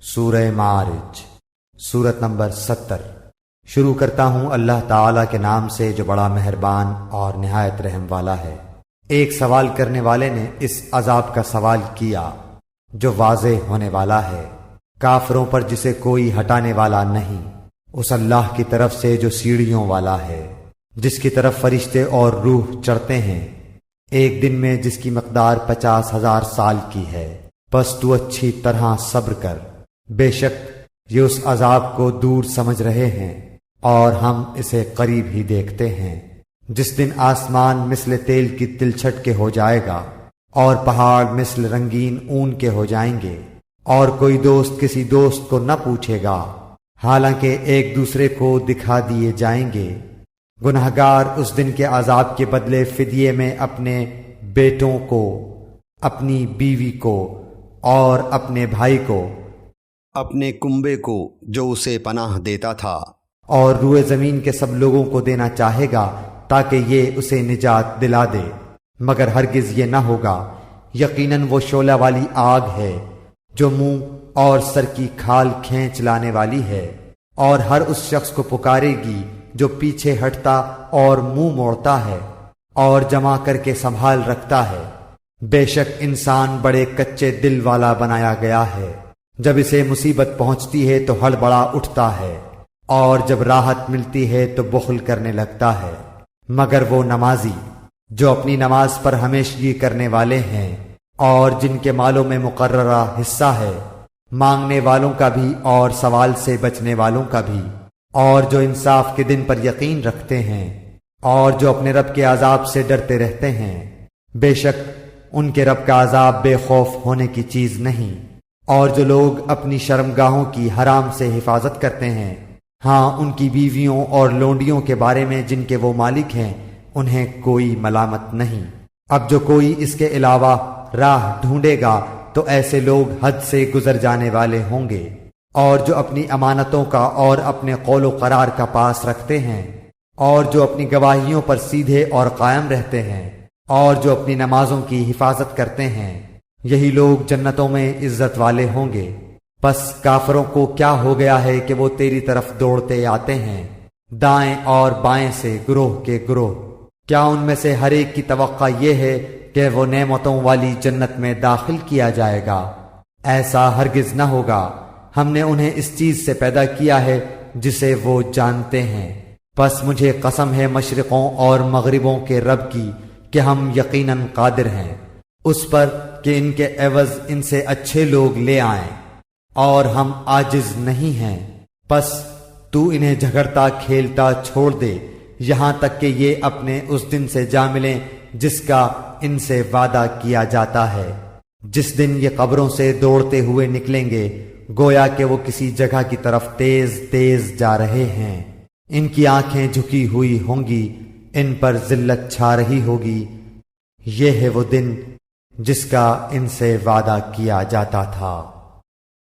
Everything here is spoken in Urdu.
سورہ معارج سورت نمبر 70۔ شروع کرتا ہوں اللہ تعالیٰ کے نام سے جو بڑا مہربان اور نہایت رحم والا ہے۔ ایک سوال کرنے والے نے اس عذاب کا سوال کیا جو واضح ہونے والا ہے کافروں پر جسے کوئی ہٹانے والا نہیں، اس اللہ کی طرف سے جو سیڑھیوں والا ہے، جس کی طرف فرشتے اور روح چڑھتے ہیں ایک دن میں، جس کی مقدار 50,000 سال کی ہے۔ پس تو اچھی طرح صبر کر، بے شک یہ اس عذاب کو دور سمجھ رہے ہیں اور ہم اسے قریب ہی دیکھتے ہیں۔ جس دن آسمان مثل تیل کی تلچھٹ کے ہو جائے گا اور پہاڑ مثل رنگین اون کے ہو جائیں گے، اور کوئی دوست کسی دوست کو نہ پوچھے گا، حالانکہ ایک دوسرے کو دکھا دیے جائیں گے۔ گنہگار اس دن کے عذاب کے بدلے فدیے میں اپنے بیٹوں کو، اپنی بیوی کو اور اپنے بھائی کو، اپنے کنبے کو جو اسے پناہ دیتا تھا، اور روئے زمین کے سب لوگوں کو دینا چاہے گا تاکہ یہ اسے نجات دلا دے، مگر ہرگز یہ نہ ہوگا۔ یقیناً وہ شعلہ والی آگ ہے جو منہ اور سر کی کھال کھینچ لانے والی ہے، اور ہر اس شخص کو پکارے گی جو پیچھے ہٹتا اور منہ موڑتا ہے اور جمع کر کے سنبھال رکھتا ہے۔ بے شک انسان بڑے کچے دل والا بنایا گیا ہے، جب اسے مصیبت پہنچتی ہے تو ہڑبڑا اٹھتا ہے، اور جب راحت ملتی ہے تو بخل کرنے لگتا ہے۔ مگر وہ نمازی جو اپنی نماز پر ہمیشگی کرنے والے ہیں اور جن کے مالوں میں مقررہ حصہ ہے، مانگنے والوں کا بھی اور سوال سے بچنے والوں کا بھی، اور جو انصاف کے دن پر یقین رکھتے ہیں اور جو اپنے رب کے عذاب سے ڈرتے رہتے ہیں، بے شک ان کے رب کا عذاب بے خوف ہونے کی چیز نہیں۔ اور جو لوگ اپنی شرمگاہوں کی حرام سے حفاظت کرتے ہیں، ہاں ان کی بیویوں اور لونڈیوں کے بارے میں جن کے وہ مالک ہیں، انہیں کوئی ملامت نہیں۔ اب جو کوئی اس کے علاوہ راہ ڈھونڈے گا تو ایسے لوگ حد سے گزر جانے والے ہوں گے، اور جو اپنی امانتوں کا اور اپنے قول و قرار کا پاس رکھتے ہیں، اور جو اپنی گواہیوں پر سیدھے اور قائم رہتے ہیں، اور جو اپنی نمازوں کی حفاظت کرتے ہیں، یہی لوگ جنتوں میں عزت والے ہوں گے۔ پس کافروں کو کیا ہو گیا ہے کہ وہ تیری طرف دوڑتے آتے ہیں دائیں اور بائیں سے گروہ کے گروہ؟ کیا ان میں سے ہر ایک کی توقع یہ ہے کہ وہ نعمتوں والی جنت میں داخل کیا جائے گا؟ ایسا ہرگز نہ ہوگا۔ ہم نے انہیں اس چیز سے پیدا کیا ہے جسے وہ جانتے ہیں، پس مجھے قسم ہے مشرقوں اور مغربوں کے رب کی کہ ہم یقیناً قادر ہیں اس پر کہ ان کے عوض ان سے اچھے لوگ لے آئیں، اور ہم عاجز نہیں ہیں۔ پس تو انہیں جھگڑتا کھیلتا چھوڑ دے یہاں تک کہ یہ اپنے اس دن سے جا ملیں جس کا ان سے وعدہ کیا جاتا ہے، جس دن یہ قبروں سے دوڑتے ہوئے نکلیں گے گویا کہ وہ کسی جگہ کی طرف تیز تیز جا رہے ہیں۔ ان کی آنکھیں جھکی ہوئی ہوں گی، ان پر ذلت چھا رہی ہوگی۔ یہ ہے وہ دن جس کا ان سے وعدہ کیا جاتا تھا۔